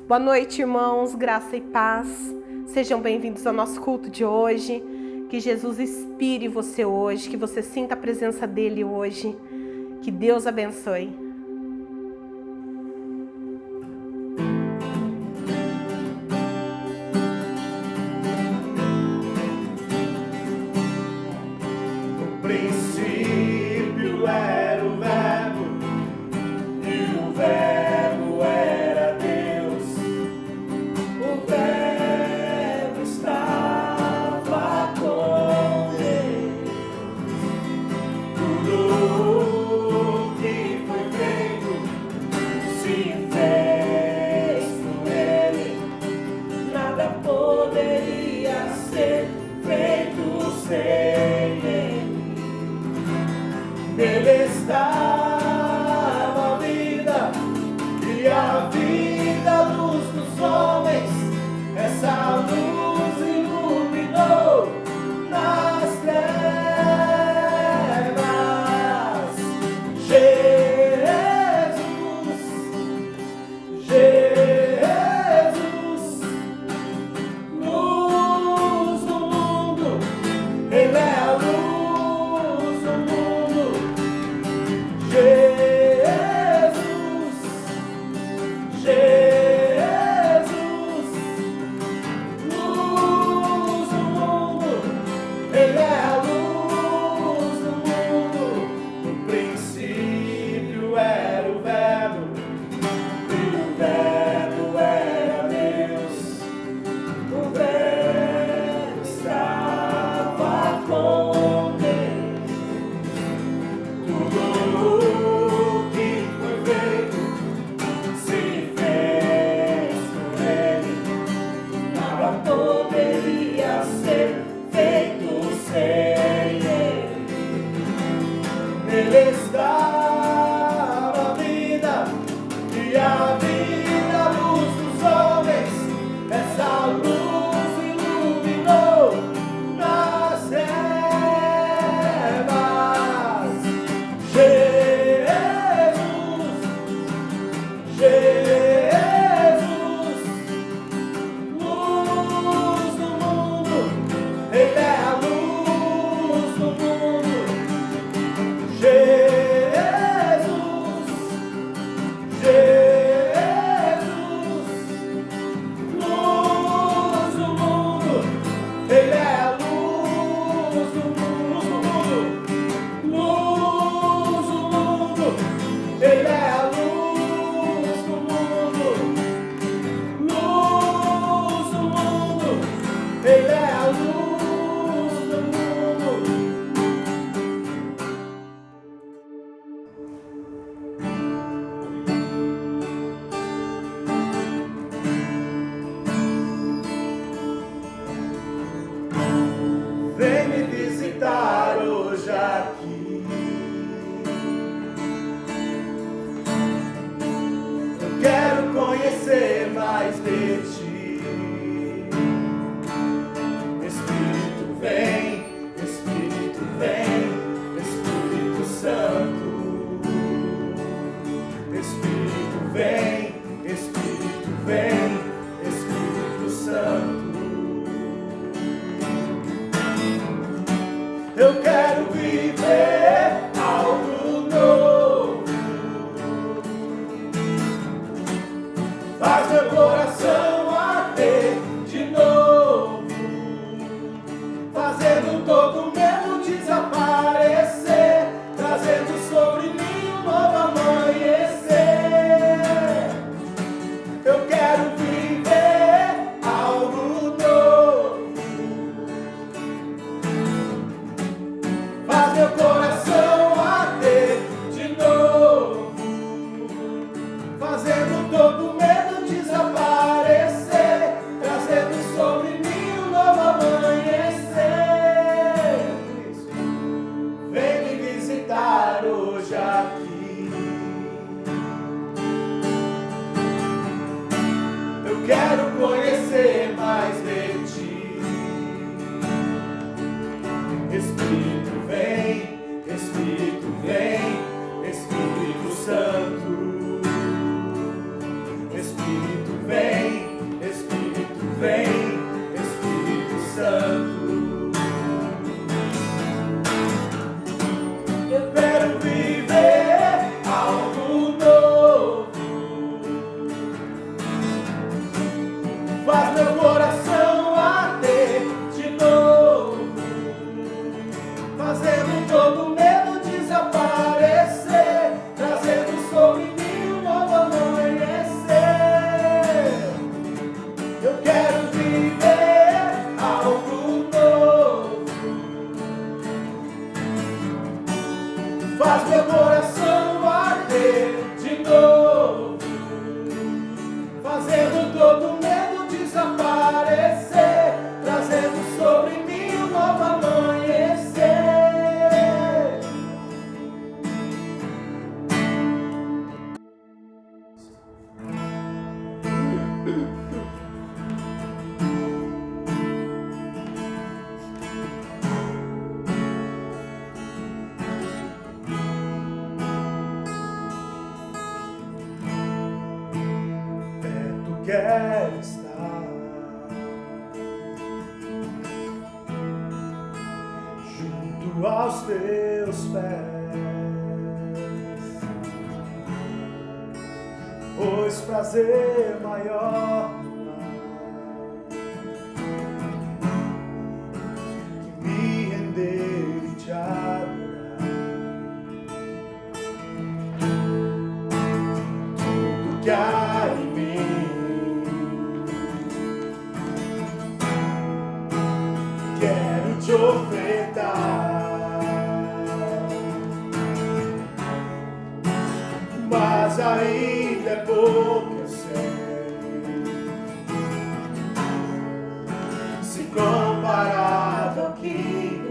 Boa noite, irmãos, graça e paz. Sejam bem-vindos ao nosso culto de hoje. Que Jesus inspire você hoje, que você sinta a presença dele hoje. Que Deus abençoe. No princípio era o Verbo, e o Verbo era Deus. O Verbo estava com Deus. Tudo que foi feito se fez por Ele. Nada poderia ser feito sem Ele. Nele estava a vida, e a vida, a luz dos homens. Essa luz iluminou nas trevas. Jesus, luz do mundo, Ele é a luz do mundo. Luz do mundo, Ele é a luz do mundo. No princípio era o Verbo, e o Verbo era Deus. O Verbo estava com Deus. Tudo que foi feito se fez por Ele. Nada poderia ser feito sem Ele. Nele estava a vida, e a vida, a luz dos homens. Essa luz iluminou nas trevas. Jesus, luz do mundo, Ele é a luz do mundo. Jesus, luz do mundo, Ele é a luz do mundo. Luz do mundo, Ele é a luz do mundo. Luz do mundo, Ele é a luz do mundo. Vem me visitar hoje aqui. Eu quero conhecer mais de ti. Espírito vem, Espírito vem, Espírito Santo. Espírito vem, Espírito vem, Espírito Santo. Eu quero viver algo novo. Faz meu coração arder de novo, fazendo todo medo desaparecer, trazendo sobre mim um novo amanhecer. Eu quero viver algo novo. Faz meu coração arder de novo, fazendo todo medo desaparecer, trazendo quero estar junto aos teus pés, pois prazer maior que me render e te adorar. Tudo que há em mim quero te ofertar, mas ainda é pouco, eu sei, se comparado ao que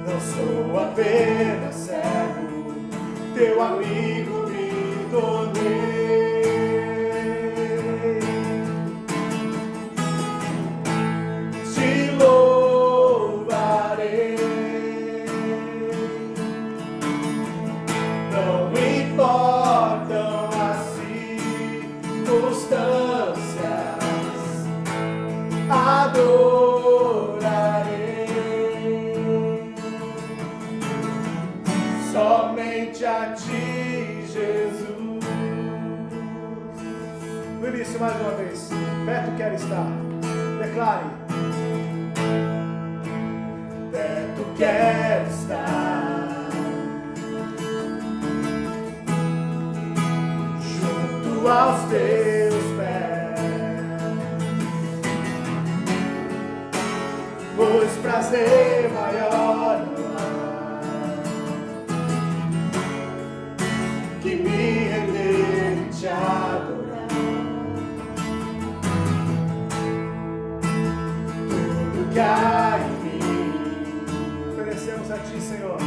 não sou apenas servo, teu amigo me tornei. Te louvarei, não importam as circunstâncias, adorarei somente a ti, Jesus. No início, mais uma vez, perto quero estar. Declare. Perto quero estar, junto aos teus pés, pois prazer maior não há que me render e te adorar. Tudo que há em mim oferecemos a ti, Senhor.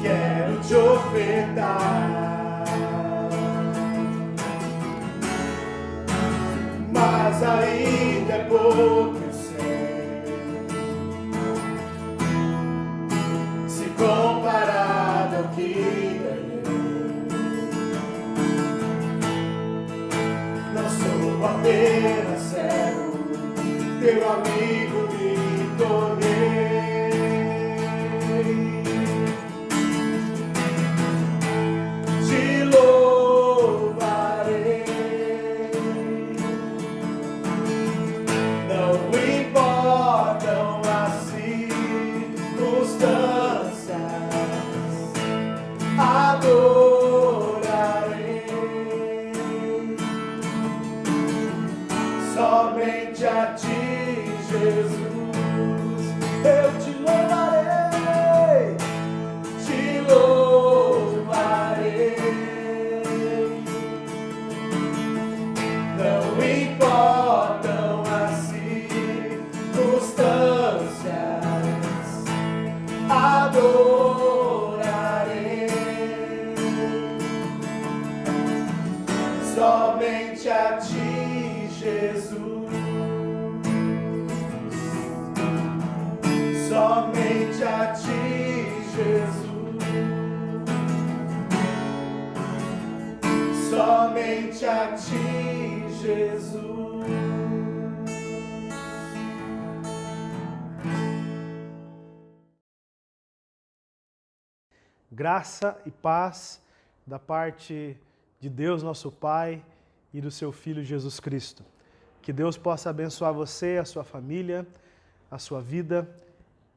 Quero te ofertar, mas ainda é pouco, eu sei, se comparado ao que ganhei. Não sou apenas servo, teu amigo me tornei. Te louvarei, não importam as circunstâncias, adorarei somente a ti, Jesus. Eu te louvarei, te louvarei, não importam as circunstâncias, adorarei somente a ti, Jesus. Somente a ti, Jesus. Somente a ti, Jesus. Graça e paz da parte de Deus, nosso Pai, e do seu Filho Jesus Cristo. Que Deus possa abençoar você, a sua família, a sua vida.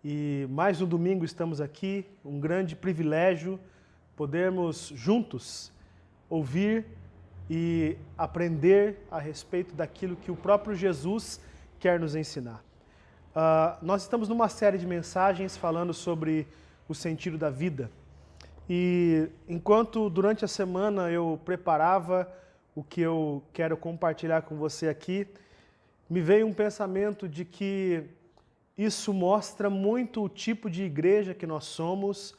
E mais um domingo estamos aqui, um grande privilégio podermos juntos ouvir e aprender a respeito daquilo que o próprio Jesus quer nos ensinar. Nós estamos numa série de mensagens falando sobre o sentido da vida. E enquanto durante a semana eu preparava o que eu quero compartilhar com você aqui, me veio um pensamento de que isso mostra muito o tipo de igreja que nós somos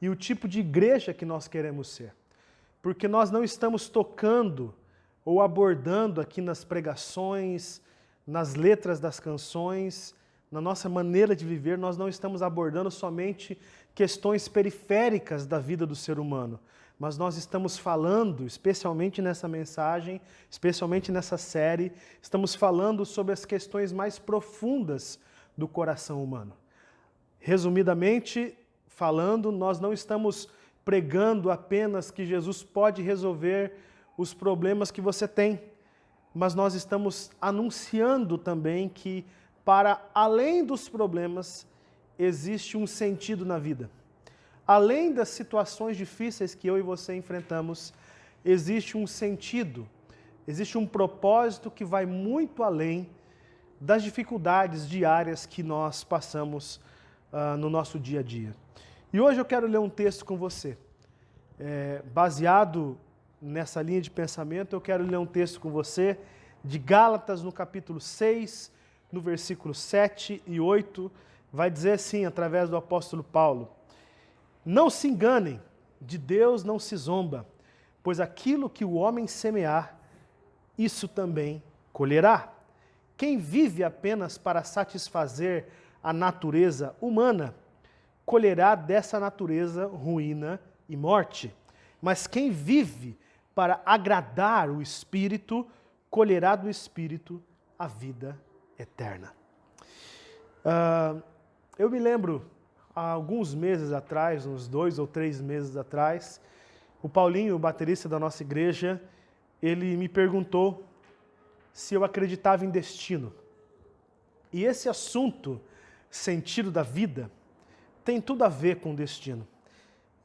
e o tipo de igreja que nós queremos ser. Porque nós não estamos tocando ou abordando aqui nas pregações, nas letras das canções, na nossa maneira de viver, nós não estamos abordando somente questões periféricas da vida do ser humano, mas nós estamos falando, especialmente nessa mensagem, especialmente nessa série, estamos falando sobre as questões mais profundas do coração humano. Resumidamente falando, nós não estamos pregando apenas que Jesus pode resolver os problemas que você tem, mas nós estamos anunciando também que, para além dos problemas, existe um sentido na vida. Além das situações difíceis que eu e você enfrentamos, existe um sentido, existe um propósito que vai muito além das dificuldades diárias que nós passamos no nosso dia a dia. E hoje eu quero ler um texto com você. Baseado nessa linha de pensamento, eu quero ler um texto com você de Gálatas, no capítulo 6, no versículo 7 e 8, vai dizer assim, através do apóstolo Paulo: não se enganem, de Deus não se zomba, pois aquilo que o homem semear, isso também colherá. Quem vive apenas para satisfazer a natureza humana, colherá dessa natureza ruína e morte. Mas quem vive para agradar o Espírito, colherá do Espírito a vida eterna. Eu me lembro, há alguns meses atrás, uns 2 ou 3 meses atrás, o Paulinho, o baterista da nossa igreja, ele me perguntou se eu acreditava em destino. E esse assunto, sentido da vida, tem tudo a ver com destino.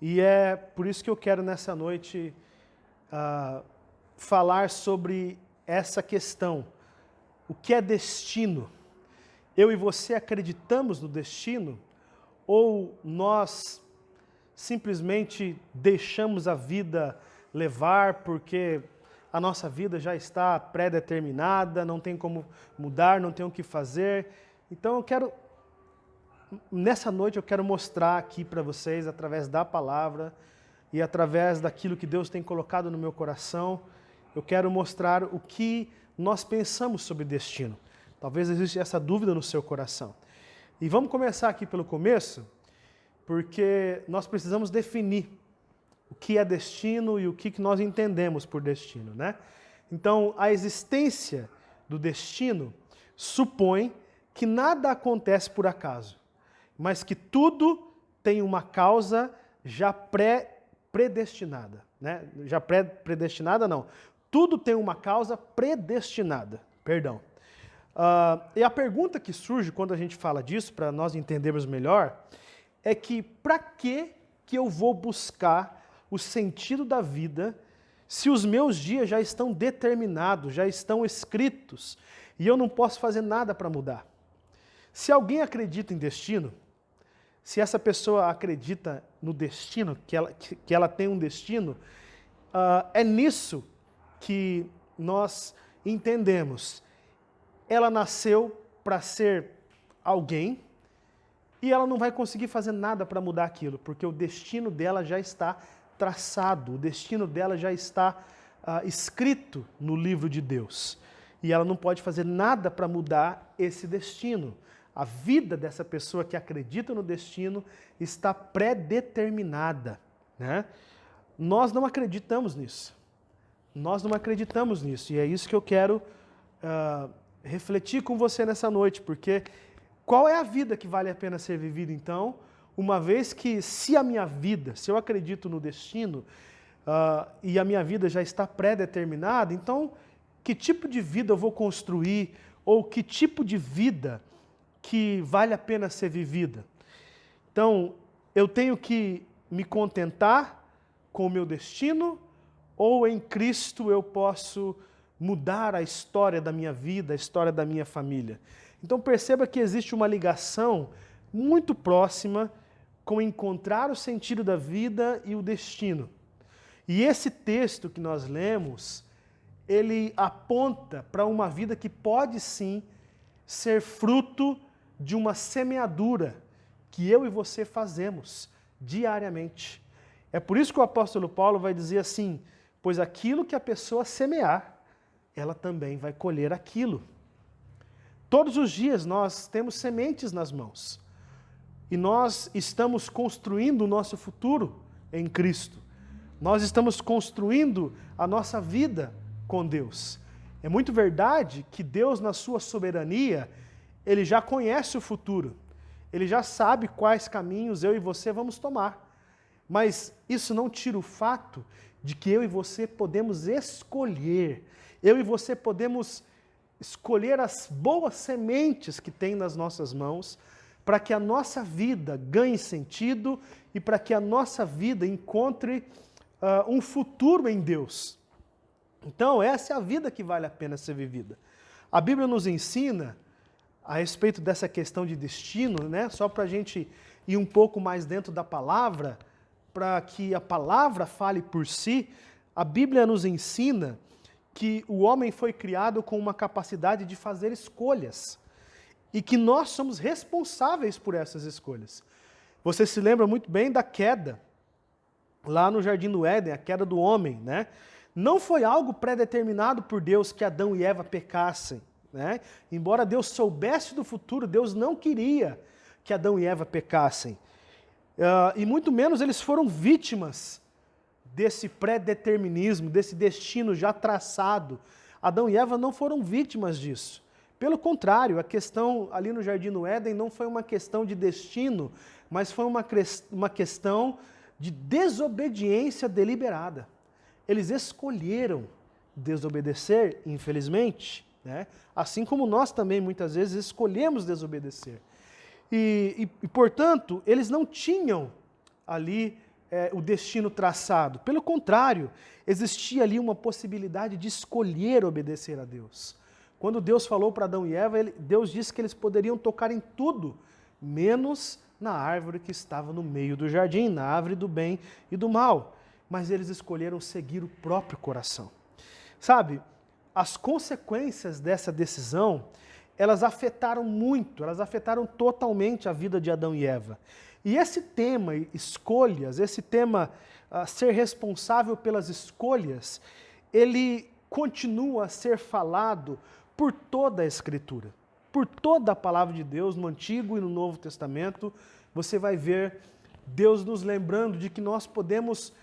E é por isso que eu quero nessa noite falar sobre essa questão. O que é destino? Eu e você acreditamos no destino? Ou nós simplesmente deixamos a vida levar porque a nossa vida já está pré-determinada, não tem como mudar, não tem o que fazer? Então nessa noite eu quero mostrar aqui para vocês, através da palavra e através daquilo que Deus tem colocado no meu coração, eu quero mostrar o que nós pensamos sobre destino. Talvez exista essa dúvida no seu coração. E vamos começar aqui pelo começo, porque nós precisamos definir o que é destino e o que nós entendemos por destino, né? Então, a existência do destino supõe que nada acontece por acaso, mas que tudo tem uma causa já predestinada, né? Já predestinada não. Tudo tem uma causa predestinada, perdão. E a pergunta que surge quando a gente fala disso, para nós entendermos melhor, é que para que eu vou buscar o sentido da vida se os meus dias já estão determinados, já estão escritos, e eu não posso fazer nada para mudar? Se alguém acredita em destino, se essa pessoa acredita no destino, que ela tem um destino, é nisso que nós entendemos. Ela nasceu para ser alguém e ela não vai conseguir fazer nada para mudar aquilo, porque o destino dela já está traçado, o destino dela já está escrito no livro de Deus. E ela não pode fazer nada para mudar esse destino. A vida dessa pessoa que acredita no destino está pré-determinada, né? Nós não acreditamos nisso. Nós não acreditamos nisso. E é isso que eu quero refletir com você nessa noite, porque qual é a vida que vale a pena ser vivida, então, uma vez que se eu acredito no destino e a minha vida já está pré-determinada, então que tipo de vida eu vou construir ou que tipo de vida que vale a pena ser vivida? Então, eu tenho que me contentar com o meu destino ou em Cristo eu posso mudar a história da minha vida, a história da minha família? Então perceba que existe uma ligação muito próxima com encontrar o sentido da vida e o destino. E esse texto que nós lemos, ele aponta para uma vida que pode sim ser fruto de uma semeadura que eu e você fazemos diariamente. É por isso que o apóstolo Paulo vai dizer assim: pois aquilo que a pessoa semear, ela também vai colher aquilo. Todos os dias nós temos sementes nas mãos. E nós estamos construindo o nosso futuro em Cristo. Nós estamos construindo a nossa vida com Deus. É muito verdade que Deus, na sua soberania, Ele já conhece o futuro. Ele já sabe quais caminhos eu e você vamos tomar. Mas isso não tira o fato de que eu e você podemos escolher. Eu e você podemos escolher as boas sementes que tem nas nossas mãos para que a nossa vida ganhe sentido e para que a nossa vida encontre um futuro em Deus. Então, essa é a vida que vale a pena ser vivida. A Bíblia nos ensina a respeito dessa questão de destino, né? Só para a gente ir um pouco mais dentro da palavra, para que a palavra fale por si, a Bíblia nos ensina que o homem foi criado com uma capacidade de fazer escolhas e que nós somos responsáveis por essas escolhas. Você se lembra muito bem da queda, lá no Jardim do Éden, a queda do homem, né? Não foi algo pré-determinado por Deus que Adão e Eva pecassem, né? Embora Deus soubesse do futuro, Deus não queria que Adão e Eva pecassem. E muito menos eles foram vítimas desse pré-determinismo, desse destino já traçado. Adão e Eva não foram vítimas disso. Pelo contrário, a questão ali no Jardim do Éden não foi uma questão de destino, mas foi uma questão de desobediência deliberada. Eles escolheram desobedecer, infelizmente, né? Assim como nós também muitas vezes escolhemos desobedecer. E portanto, eles não tinham ali o destino traçado. Pelo contrário, existia ali uma possibilidade de escolher obedecer a Deus. Quando Deus falou para Adão e Eva, Deus disse que eles poderiam tocar em tudo, menos na árvore que estava no meio do jardim, na árvore do bem e do mal. Mas eles escolheram seguir o próprio coração. Sabe, as consequências dessa decisão, elas afetaram muito, elas afetaram totalmente a vida de Adão e Eva. E esse tema, escolhas, esse tema ser responsável pelas escolhas, ele continua a ser falado por toda a Escritura. Por toda a palavra de Deus, no Antigo e no Novo Testamento, você vai ver Deus nos lembrando de que nós podemos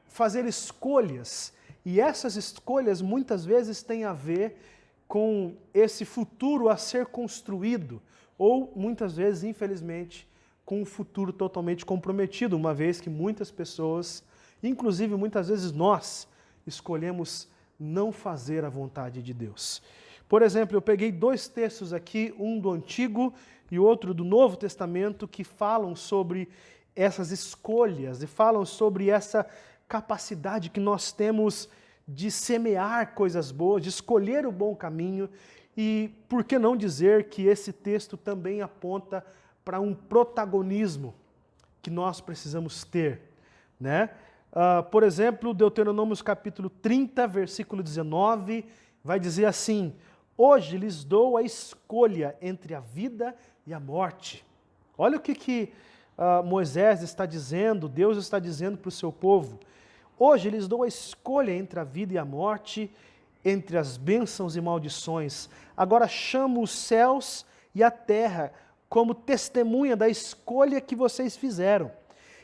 fazer escolhas, e essas escolhas muitas vezes têm a ver com esse futuro a ser construído, ou muitas vezes, infelizmente, com um futuro totalmente comprometido, uma vez que muitas pessoas, inclusive muitas vezes nós, escolhemos não fazer a vontade de Deus. Por exemplo, eu peguei 2 textos aqui, um do Antigo e outro do Novo Testamento, que falam sobre essas escolhas e falam sobre essa capacidade que nós temos de semear coisas boas, de escolher o bom caminho. E por que não dizer que esse texto também aponta para um protagonismo que nós precisamos ter, né? Por exemplo, Deuteronômio capítulo 30, versículo 19, vai dizer assim: hoje lhes dou a escolha entre a vida e a morte. Olha o que Moisés está dizendo, Deus está dizendo para o seu povo. Hoje lhes dou a escolha entre a vida e a morte, entre as bênçãos e maldições. Agora chamo os céus e a terra como testemunha da escolha que vocês fizeram.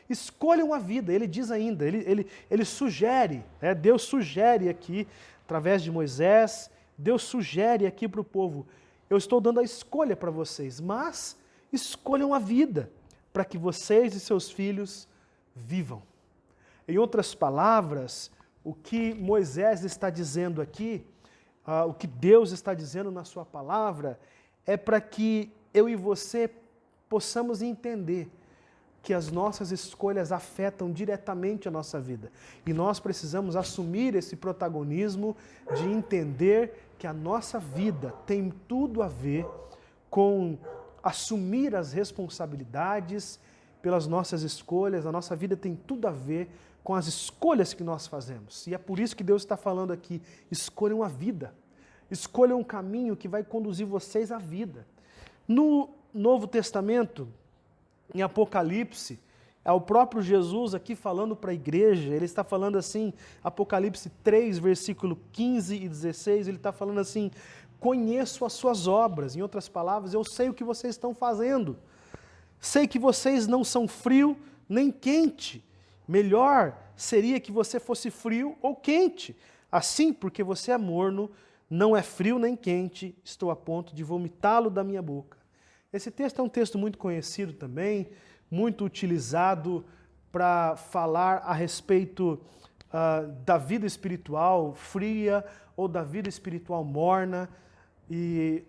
Escolham a vida, ele diz ainda, ele sugere, né? Deus sugere aqui, através de Moisés, Deus sugere aqui para o povo: eu estou dando a escolha para vocês, mas escolham a vida, para que vocês e seus filhos vivam. Em outras palavras, o que Moisés está dizendo aqui, o que Deus está dizendo na sua palavra, é para que eu e você possamos entender que as nossas escolhas afetam diretamente a nossa vida. E nós precisamos assumir esse protagonismo de entender que a nossa vida tem tudo a ver com assumir as responsabilidades pelas nossas escolhas. A nossa vida tem tudo a ver com as escolhas que nós fazemos. E é por isso que Deus está falando aqui: escolham a vida. Escolham um caminho que vai conduzir vocês à vida. No Novo Testamento, em Apocalipse, é o próprio Jesus aqui falando para a igreja. Ele está falando assim, Apocalipse 3, versículo 15 e 16, ele está falando assim: conheço as suas obras. Em outras palavras, eu sei o que vocês estão fazendo. Sei que vocês não são frio nem quente. Melhor seria que você fosse frio ou quente. Assim, porque você é morno, não é frio nem quente, estou a ponto de vomitá-lo da minha boca. Esse texto é um texto muito conhecido também, muito utilizado para falar a respeito da vida espiritual fria ou da vida espiritual morna. E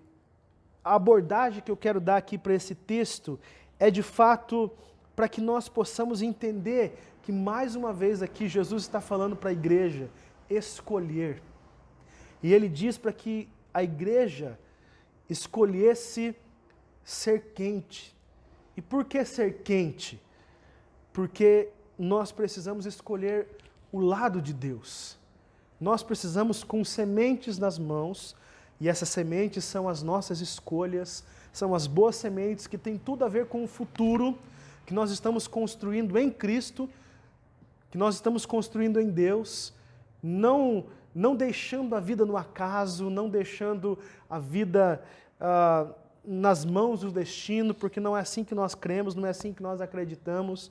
a abordagem que eu quero dar aqui para esse texto é de fato para que nós possamos entender que mais uma vez aqui Jesus está falando para a igreja escolher. E ele diz para que a igreja escolhesse ser quente. E por que ser quente? Porque nós precisamos escolher o lado de Deus. Nós precisamos com sementes nas mãos, e essas sementes são as nossas escolhas, são as boas sementes que têm tudo a ver com o futuro que nós estamos construindo em Cristo, que nós estamos construindo em Deus, não deixando a vida no acaso, não deixando a vida nas mãos do destino, porque não é assim que nós cremos, não é assim que nós acreditamos,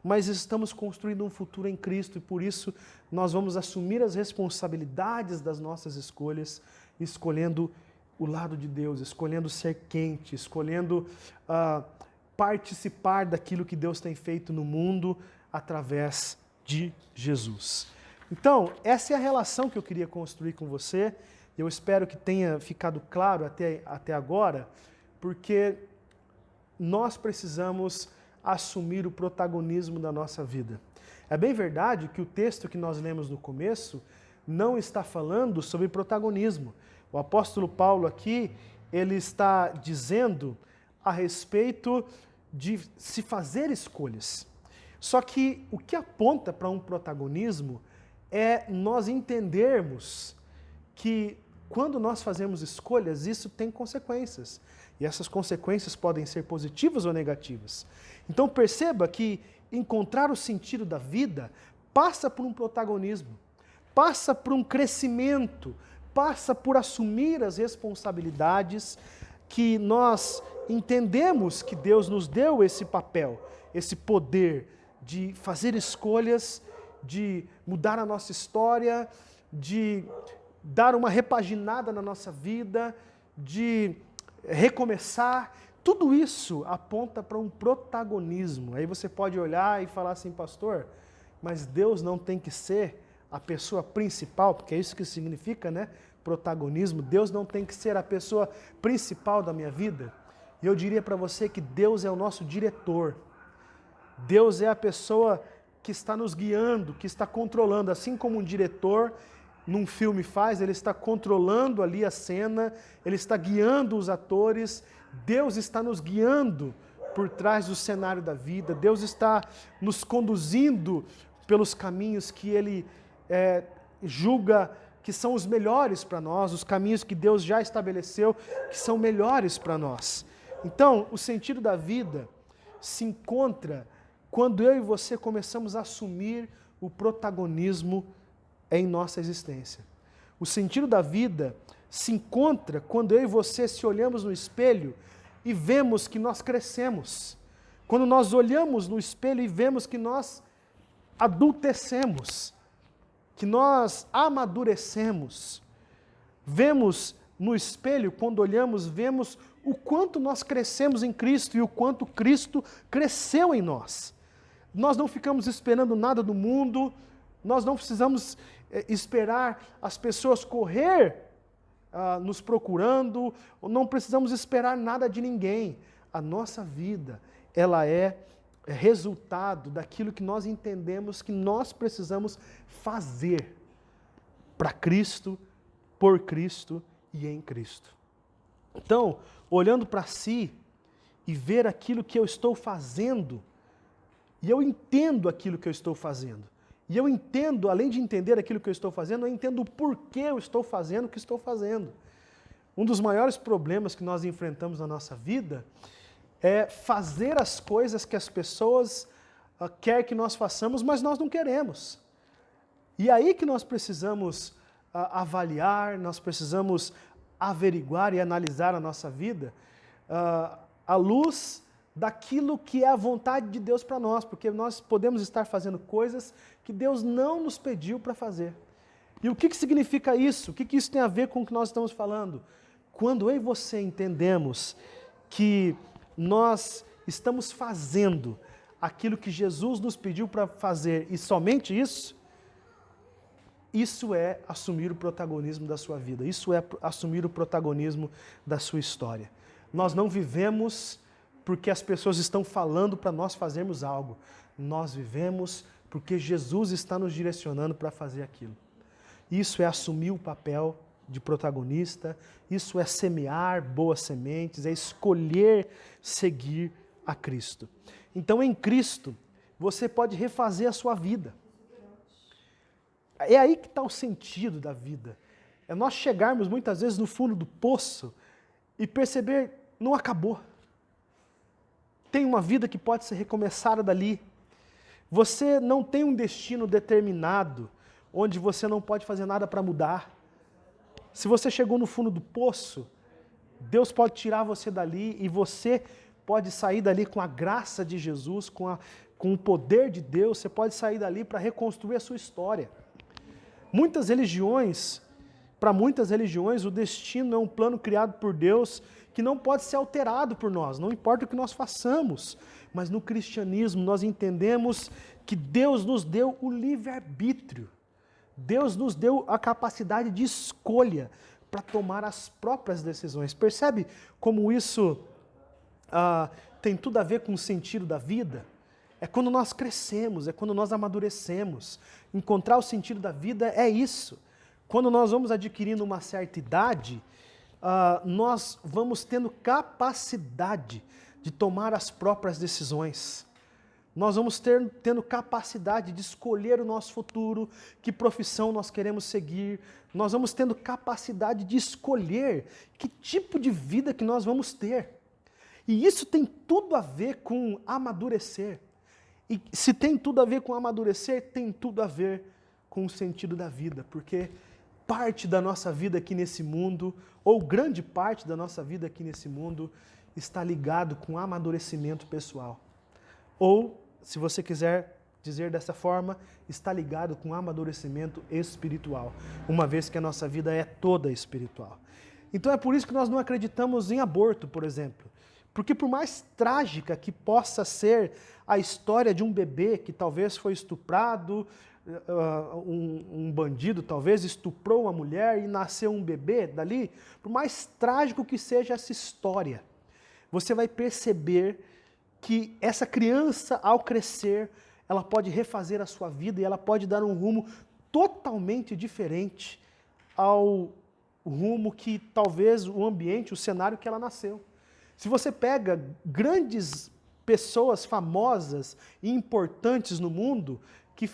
mas estamos construindo um futuro em Cristo e por isso nós vamos assumir as responsabilidades das nossas escolhas, escolhendo o lado de Deus, escolhendo ser quente, escolhendo participar daquilo que Deus tem feito no mundo através de Jesus. Então, essa é a relação que eu queria construir com você. Eu espero que tenha ficado claro até agora, porque nós precisamos assumir o protagonismo da nossa vida. É bem verdade que o texto que nós lemos no começo não está falando sobre protagonismo. O apóstolo Paulo aqui, ele está dizendo a respeito de se fazer escolhas. Só que o que aponta para um protagonismo é nós entendermos que quando nós fazemos escolhas, isso tem consequências. E essas consequências podem ser positivas ou negativas. Então perceba que encontrar o sentido da vida passa por um protagonismo, passa por um crescimento, passa por assumir as responsabilidades que nós entendemos que Deus nos deu esse papel, esse poder de fazer escolhas, de mudar a nossa história, de dar uma repaginada na nossa vida, de recomeçar. Tudo isso aponta para um protagonismo. Aí você pode olhar e falar assim, pastor, mas Deus não tem que ser a pessoa principal, porque é isso que significa, né? Protagonismo. Deus não tem que ser a pessoa principal da minha vida. E eu diria para você que Deus é o nosso diretor. Deus é a pessoa que está nos guiando, que está controlando, assim como um diretor num filme faz, ele está controlando ali a cena, ele está guiando os atores, Deus está nos guiando por trás do cenário da vida, Deus está nos conduzindo pelos caminhos que Ele julga que são os melhores para nós, os caminhos que Deus já estabeleceu, que são melhores para nós. Então, o sentido da vida se encontra quando eu e você começamos a assumir o protagonismo em nossa existência. O sentido da vida se encontra quando eu e você se olhamos no espelho e vemos que nós crescemos. Quando nós olhamos no espelho e vemos que nós adultecemos, que nós amadurecemos. Vemos no espelho, quando olhamos, vemos o quanto nós crescemos em Cristo e o quanto Cristo cresceu em nós. Nós não ficamos esperando nada do mundo, nós não precisamos esperar as pessoas correr nos procurando, não precisamos esperar nada de ninguém. A nossa vida, ela é resultado daquilo que nós entendemos que nós precisamos fazer para Cristo, por Cristo e em Cristo. Então, olhando para si e ver aquilo que eu estou fazendo, e eu entendo aquilo que eu estou fazendo, e eu entendo, além de entender aquilo que eu estou fazendo, eu entendo o porquê eu estou fazendo o que estou fazendo. Um dos maiores problemas que nós enfrentamos na nossa vida é fazer as coisas que as pessoas querem que nós façamos, mas nós não queremos. E aí que nós precisamos avaliar, nós precisamos averiguar e analisar a nossa vida à luz daquilo que é a vontade de Deus para nós, porque nós podemos estar fazendo coisas que Deus não nos pediu para fazer. E o que significa isso? O que isso tem a ver com o que nós estamos falando? Quando eu e você entendemos que nós estamos fazendo aquilo que Jesus nos pediu para fazer e somente isso, isso é assumir o protagonismo da sua vida, isso é assumir o protagonismo da sua história. Nós não vivemos porque as pessoas estão falando para nós fazermos algo. Nós vivemos porque Jesus está nos direcionando para fazer aquilo. Isso é assumir o papel de protagonista, isso é semear boas sementes, é escolher seguir a Cristo. Então, em Cristo, você pode refazer a sua vida. É aí que está o sentido da vida. É nós chegarmos muitas vezes no fundo do poço e perceber, não acabou. Tem uma vida que pode ser recomeçada dali. Você não tem um destino determinado, onde você não pode fazer nada para mudar. Se você chegou no fundo do poço, Deus pode tirar você dali e você pode sair dali com a graça de Jesus, com o poder de Deus, você pode sair dali para reconstruir a sua história. Para muitas religiões, o destino é um plano criado por Deus que não pode ser alterado por nós, não importa o que nós façamos. Mas no cristianismo nós entendemos que Deus nos deu o livre-arbítrio. Deus nos deu a capacidade de escolha para tomar as próprias decisões. Percebe como isso tem tudo a ver com o sentido da vida? É quando nós crescemos, é quando nós amadurecemos. Encontrar o sentido da vida é isso. Quando nós vamos adquirindo uma certa idade, nós vamos tendo capacidade de tomar as próprias decisões. Nós vamos tendo capacidade de escolher o nosso futuro, que profissão nós queremos seguir. Nós vamos tendo capacidade de escolher que tipo de vida que nós vamos ter. E isso tem tudo a ver com amadurecer. E se tem tudo a ver com amadurecer, tem tudo a ver com o sentido da vida, porque parte da nossa vida aqui nesse mundo, ou grande parte da nossa vida aqui nesse mundo, está ligado com amadurecimento pessoal. Ou, se você quiser dizer dessa forma, está ligado com amadurecimento espiritual, uma vez que a nossa vida é toda espiritual. Então é por isso que nós não acreditamos em aborto, por exemplo. Porque por mais trágica que possa ser a história de um bebê que talvez foi estuprado, um bandido talvez estuprou uma mulher e nasceu um bebê dali, por mais trágico que seja essa história, você vai perceber que essa criança, ao crescer, ela pode refazer a sua vida e ela pode dar um rumo totalmente diferente ao rumo que talvez o ambiente, o cenário que ela nasceu. Se você pega grandes pessoas famosas e importantes no mundo que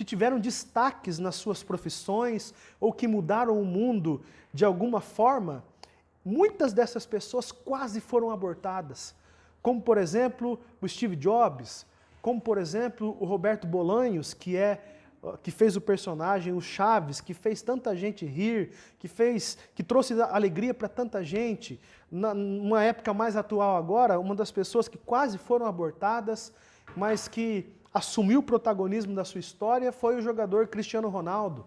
tiveram destaques nas suas profissões ou que mudaram o mundo de alguma forma, muitas dessas pessoas quase foram abortadas. Como, por exemplo, o Steve Jobs, como, por exemplo, o Roberto Bolanhos, que fez o personagem, o Chaves, que fez tanta gente rir, que trouxe alegria para tanta gente. Numa época mais atual agora, uma das pessoas que quase foram abortadas, mas que assumiu o protagonismo da sua história, foi o jogador Cristiano Ronaldo.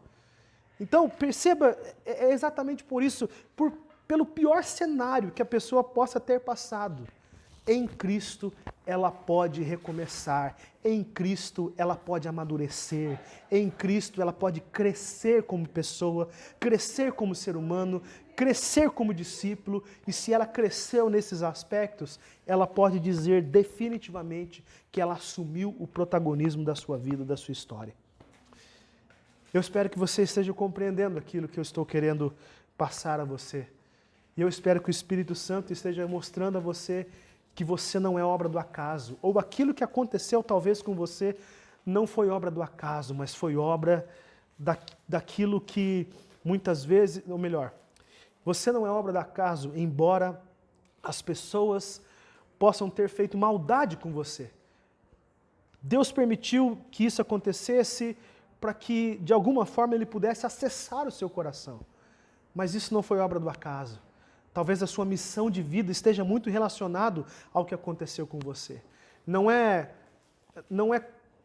Então, perceba, é exatamente por isso, pelo pior cenário que a pessoa possa ter passado, em Cristo ela pode recomeçar, em Cristo ela pode amadurecer, em Cristo ela pode crescer como pessoa, crescer como ser humano, crescer como discípulo, e se ela cresceu nesses aspectos, ela pode dizer definitivamente que ela assumiu o protagonismo da sua vida, da sua história. Eu espero que você esteja compreendendo aquilo que eu estou querendo passar a você. E eu espero que o Espírito Santo esteja mostrando a você que você não é obra do acaso, ou aquilo que aconteceu talvez com você não foi obra do acaso, mas foi obra daquilo que muitas vezes, ou melhor, você não é obra do acaso, embora as pessoas possam ter feito maldade com você. Deus permitiu que isso acontecesse para que, de alguma forma, Ele pudesse acessar o seu coração. mas isso não foi obra do acaso. Talvez a sua missão de vida esteja muito relacionado ao que aconteceu com você. Não é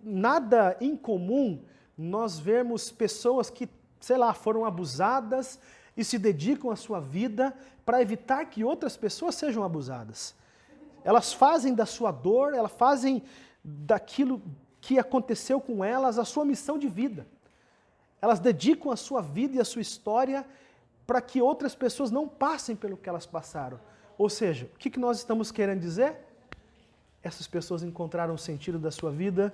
nada incomum nós vermos pessoas que, sei lá, foram abusadas e se dedicam à sua vida para evitar que outras pessoas sejam abusadas. Elas fazem da sua dor, elas fazem daquilo que aconteceu com elas a sua missão de vida. Elas dedicam a sua vida e a sua história para que outras pessoas não passem pelo que elas passaram. Ou seja, o que nós estamos querendo dizer? Essas pessoas encontraram o sentido da sua vida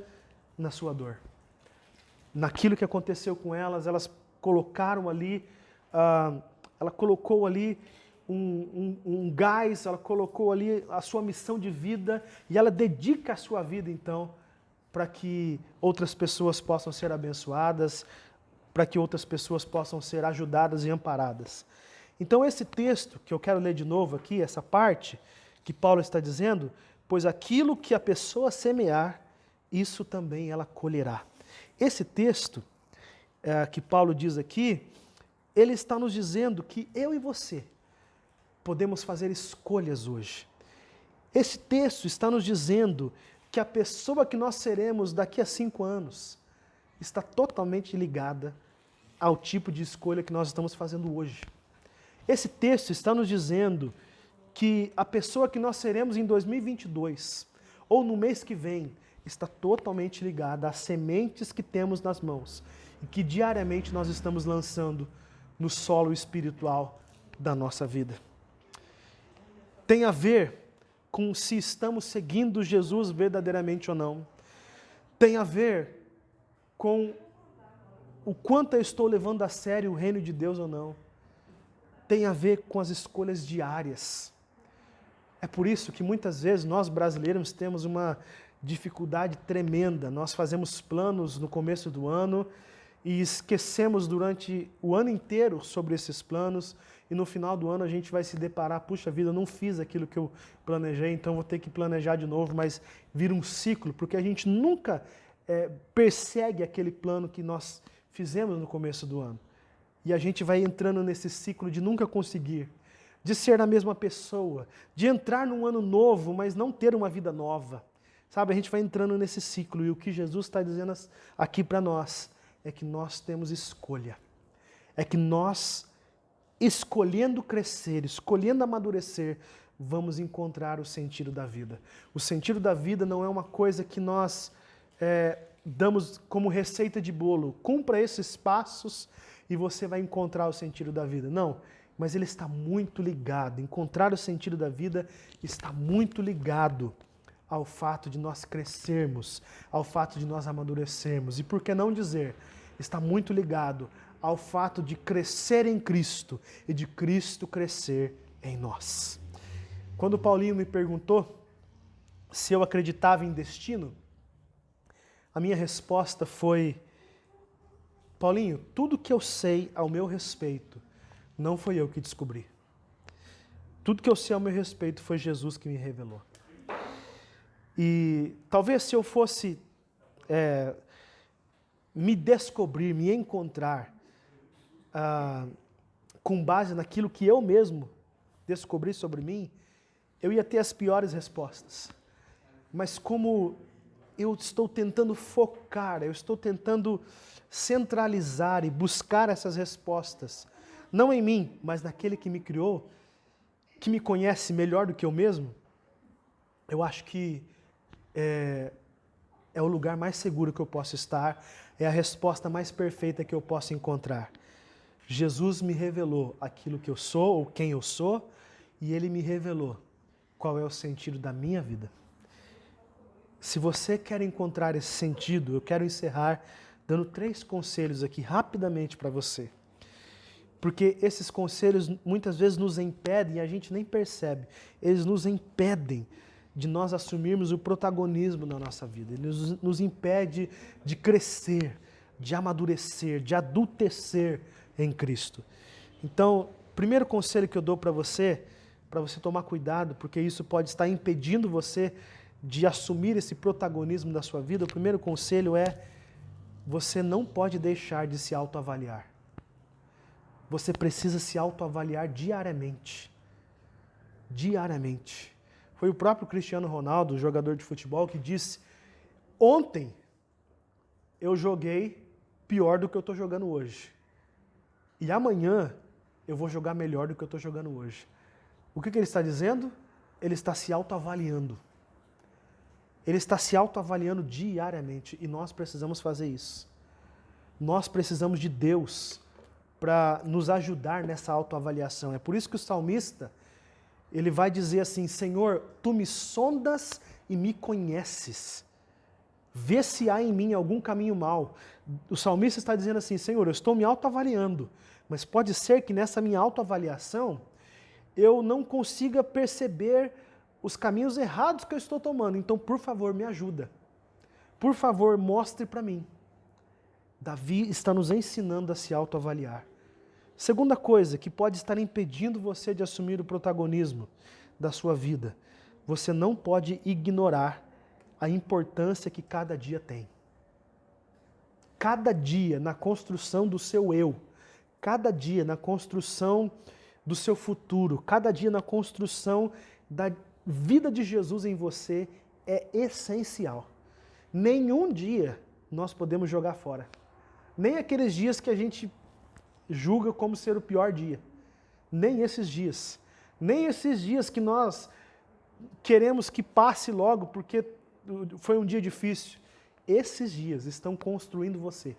na sua dor. Naquilo que aconteceu com elas, elas colocaram ali, ela colocou ali um gás, ela colocou ali a sua missão de vida e ela dedica a sua vida, então, para que outras pessoas possam ser abençoadas, para que outras pessoas possam ser ajudadas e amparadas. Então esse texto, que eu quero ler de novo aqui, essa parte que Paulo está dizendo, pois aquilo que a pessoa semear, isso também ela colherá. Esse texto que Paulo diz aqui, ele está nos dizendo que eu e você podemos fazer escolhas hoje. Esse texto está nos dizendo que a pessoa que nós seremos daqui a 5 anos está totalmente ligada ao tipo de escolha que nós estamos fazendo hoje. Esse texto está nos dizendo que a pessoa que nós seremos em 2022 ou no mês que vem está totalmente ligada às sementes que temos nas mãos e que diariamente nós estamos lançando no solo espiritual da nossa vida. Tem a ver com se estamos seguindo Jesus verdadeiramente ou não. Tem a ver com o quanto eu estou levando a sério o reino de Deus ou não. Tem a ver com as escolhas diárias. É por isso que muitas vezes nós brasileiros temos uma dificuldade tremenda. Nós fazemos planos no começo do ano e esquecemos durante o ano inteiro sobre esses planos e no final do ano a gente vai se deparar, puxa vida, eu não fiz aquilo que eu planejei, então vou ter que planejar de novo, mas vira um ciclo, porque a gente nunca persegue aquele plano que nós fizemos no começo do ano. E a gente vai entrando nesse ciclo de nunca conseguir, de ser a mesma pessoa, de entrar num ano novo, mas não ter uma vida nova. Sabe, a gente vai entrando nesse ciclo e o que Jesus está dizendo aqui para nós é que nós temos escolha. É que nós, escolhendo crescer, escolhendo amadurecer, vamos encontrar o sentido da vida. O sentido da vida não é uma coisa que nós damos como receita de bolo. Cumpra esses passos e você vai encontrar o sentido da vida. Não, mas ele está muito ligado. Encontrar o sentido da vida está muito ligado ao fato de nós crescermos, ao fato de nós amadurecermos. E por que não dizer, está muito ligado ao fato de crescer em Cristo e de Cristo crescer em nós. Quando Paulinho me perguntou se eu acreditava em destino, a minha resposta foi, Paulinho, tudo que eu sei ao meu respeito, não foi eu que descobri. Tudo que eu sei ao meu respeito foi Jesus que me revelou. E talvez se eu fosse me descobrir, me encontrar com base naquilo que eu mesmo descobri sobre mim, eu ia ter as piores respostas. Mas como eu estou tentando focar, eu estou tentando centralizar e buscar essas respostas, não em mim, mas naquele que me criou, que me conhece melhor do que eu mesmo, eu acho que é o lugar mais seguro que eu posso estar, é a resposta mais perfeita que eu posso encontrar. Jesus me revelou aquilo que eu sou, ou quem eu sou, e Ele me revelou qual é o sentido da minha vida. Se você quer encontrar esse sentido, eu quero encerrar dando 3 conselhos aqui rapidamente para você. Porque esses conselhos muitas vezes nos impedem, e a gente nem percebe, eles nos impedem de nós assumirmos o protagonismo na nossa vida. Ele nos impede de crescer, de amadurecer, de adultecer em Cristo. Então, o primeiro conselho que eu dou para você tomar cuidado, porque isso pode estar impedindo você de assumir esse protagonismo da sua vida, o primeiro conselho é: você não pode deixar de se autoavaliar. Você precisa se autoavaliar diariamente. Diariamente. Foi o próprio Cristiano Ronaldo, jogador de futebol, que disse: ontem eu joguei pior do que eu estou jogando hoje. E amanhã eu vou jogar melhor do que eu estou jogando hoje. O que ele está dizendo? Ele está se autoavaliando. Ele está se autoavaliando diariamente e nós precisamos fazer isso. Nós precisamos de Deus para nos ajudar nessa autoavaliação. É por isso que o salmista, ele vai dizer assim: Senhor, Tu me sondas e me conheces. Vê se há em mim algum caminho mau. O salmista está dizendo assim: Senhor, eu estou me autoavaliando, mas pode ser que nessa minha autoavaliação eu não consiga perceber os caminhos errados que eu estou tomando. Então, por favor, me ajuda. Por favor, mostre para mim. Davi está nos ensinando a se autoavaliar. Segunda coisa que pode estar impedindo você de assumir o protagonismo da sua vida: você não pode ignorar a importância que cada dia tem. Cada dia na construção do seu eu, cada dia na construção do seu futuro, cada dia na construção da vida de Jesus em você é essencial. Nenhum dia nós podemos jogar fora. Nem aqueles dias que a gente julga como ser o pior dia. Nem esses dias. Nem esses dias que nós queremos que passe logo porque foi um dia difícil. Esses dias estão construindo você.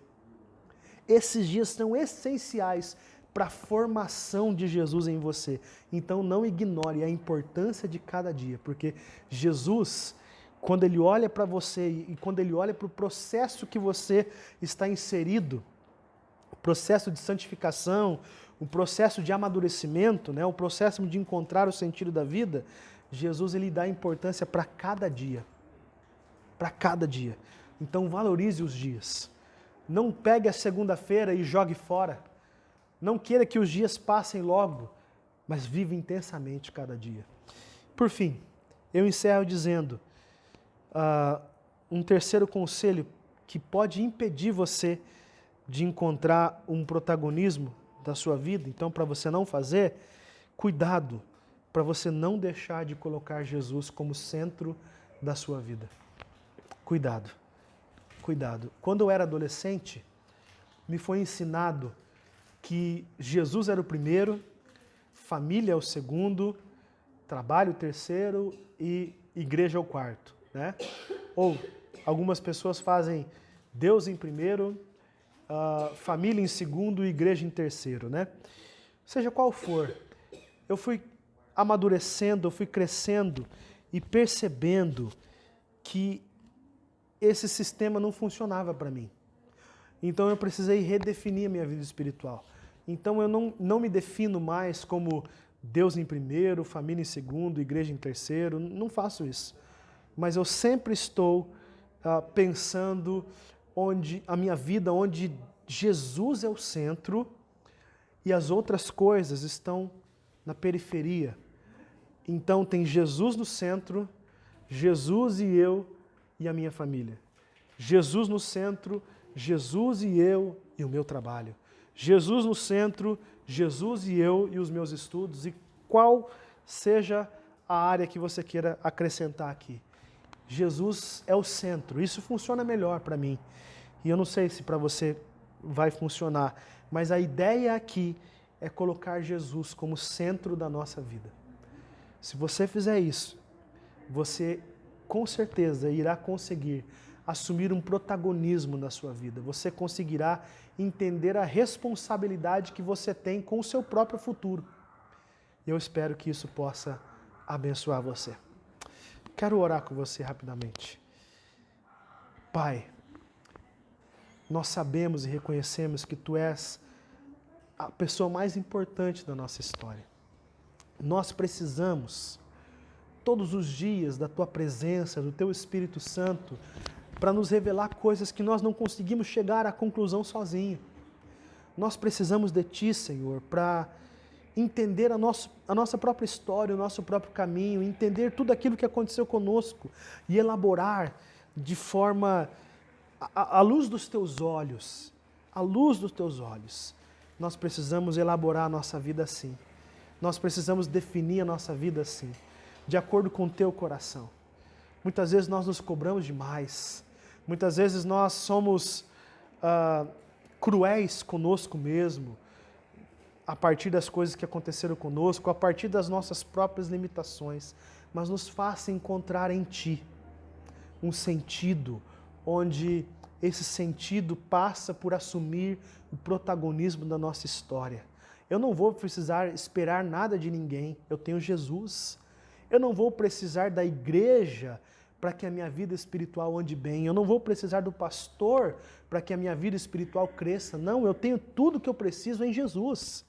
Esses dias são essenciais para a formação de Jesus em você. Então não ignore a importância de cada dia, porque Jesus, quando Ele olha para você e quando Ele olha para o processo que você está inserido, o processo de santificação, o processo de amadurecimento, né, o processo de encontrar o sentido da vida, Jesus ele dá importância para cada dia. Para cada dia. Então valorize os dias. Não pegue a segunda-feira e jogue fora. Não queira que os dias passem logo, mas viva intensamente cada dia. Por fim, eu encerro dizendo um terceiro conselho que pode impedir você de encontrar um protagonismo da sua vida. Então, para você não fazer, cuidado para você não deixar de colocar Jesus como centro da sua vida. Cuidado, cuidado. Quando eu era adolescente, me foi ensinado que Jesus era o primeiro, família é o segundo, trabalho o terceiro e igreja é o quarto, né? Ou algumas pessoas fazem Deus em primeiro, família em segundo e igreja em terceiro, né? Seja qual for, eu fui amadurecendo, eu fui crescendo e percebendo que esse sistema não funcionava para mim. Então eu precisei redefinir a minha vida espiritual. Então eu não me defino mais como Deus em primeiro, família em segundo, igreja em terceiro, não faço isso. Mas eu sempre estou pensando a minha vida onde Jesus é o centro e as outras coisas estão na periferia. Então tem Jesus no centro, Jesus e eu e a minha família. Jesus no centro, Jesus e eu e o meu trabalho. Jesus no centro, Jesus e eu e os meus estudos. E qual seja a área que você queira acrescentar aqui. Jesus é o centro. Isso funciona melhor para mim. E eu não sei se para você vai funcionar, mas a ideia aqui é colocar Jesus como centro da nossa vida. Se você fizer isso, você com certeza irá conseguir assumir um protagonismo na sua vida. Você conseguirá entender a responsabilidade que você tem com o seu próprio futuro. Eu espero que isso possa abençoar você. Quero orar com você rapidamente. Pai, nós sabemos e reconhecemos que Tu és a pessoa mais importante da nossa história. Nós precisamos todos os dias da Tua presença, do Teu Espírito Santo, para nos revelar coisas que nós não conseguimos chegar à conclusão sozinho. Nós precisamos de Ti, Senhor, para entender a nossa própria história, o nosso próprio caminho, entender tudo aquilo que aconteceu conosco e elaborar de forma à luz dos Teus olhos, à luz dos Teus olhos. nós precisamos elaborar a nossa vida assim. Nós precisamos definir a nossa vida assim, de acordo com o teu coração. Muitas vezes nós nos cobramos demais. Muitas vezes nós somos cruéis conosco mesmo, a partir das coisas que aconteceram conosco, a partir das nossas próprias limitações. Mas nos faça encontrar em Ti um sentido, onde esse sentido passa por assumir o protagonismo da nossa história. Eu não vou precisar esperar nada de ninguém, eu tenho Jesus. Eu não vou precisar da igreja para que a minha vida espiritual ande bem. Eu não vou precisar do pastor para que a minha vida espiritual cresça. Não, eu tenho tudo que eu preciso em Jesus.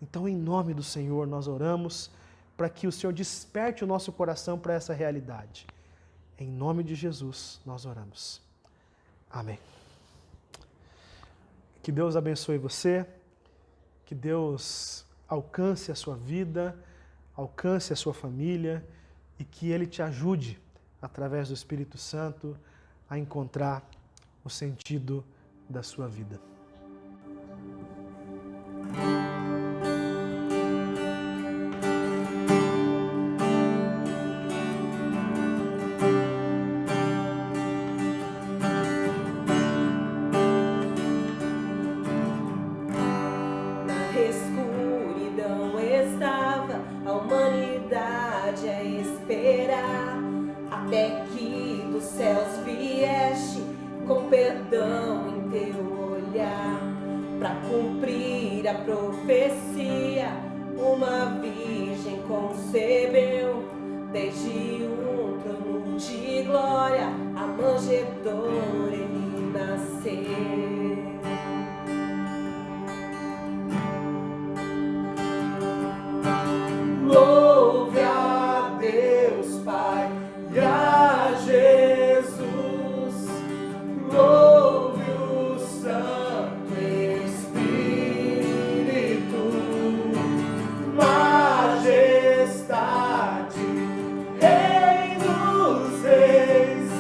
Então, em nome do Senhor, nós oramos para que o Senhor desperte o nosso coração para essa realidade. Em nome de Jesus, nós oramos. Amém. Que Deus abençoe você. Que Deus alcance a sua vida, alcance a sua família e que Ele te ajude, através do Espírito Santo, a encontrar o sentido da sua vida. Até que dos céus vieste com perdão em teu olhar, para cumprir a profecia, uma virgem concebeu, desde um trono de glória, a manjedoura ele nasceu. Louve a Deus Pai e a Jesus, louve o Santo Espírito, majestade, Rei dos Reis,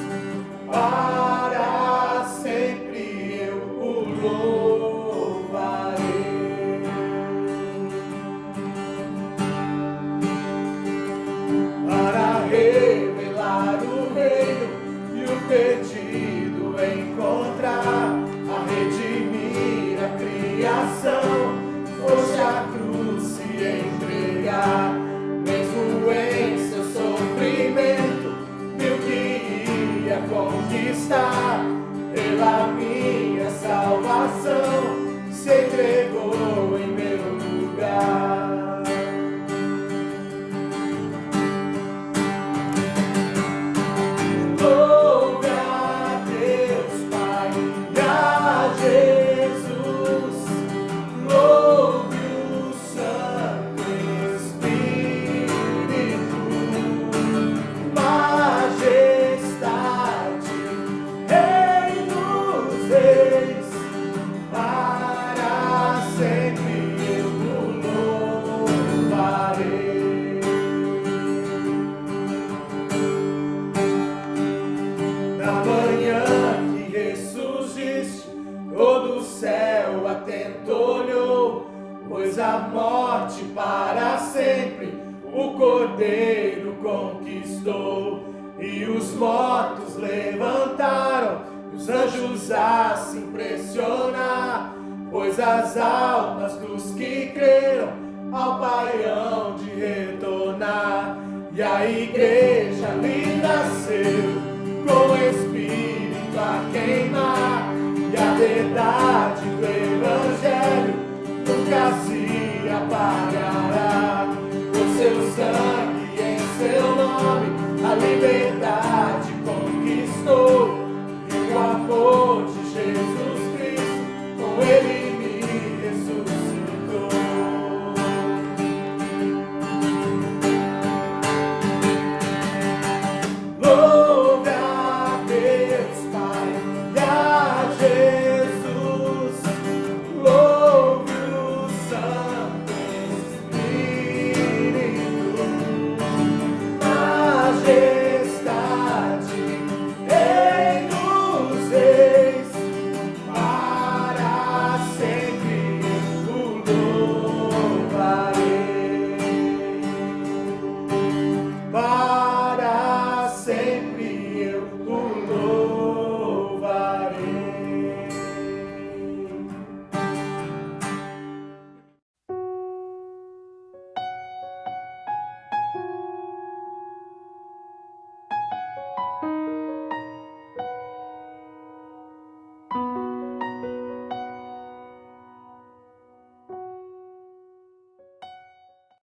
para sempre eu o louvarei. Para revelar o reino e o perdido encontrar, a redimir a criação, foste a cruz se entregar. Mesmo em seu sofrimento, viu que ia conquistar, pela minha salvação, se entregou em meu lugar. Louve a Deus Pai e a Jesus, louve o Santo Espírito, majestade, Rei dos Reis, para sempre eu o louvarei. Na manhã que ressurgiste, todo o céu atento olhou, pois a morte para sempre o Cordeiro conquistou. E os mortos levantaram, os anjos a se impressionar, pois as almas dos que creram ao Pai hão de retornar. E a igreja ali nasceu, com o Espírito a queimar, e a verdade do Evangelho nunca se apagará.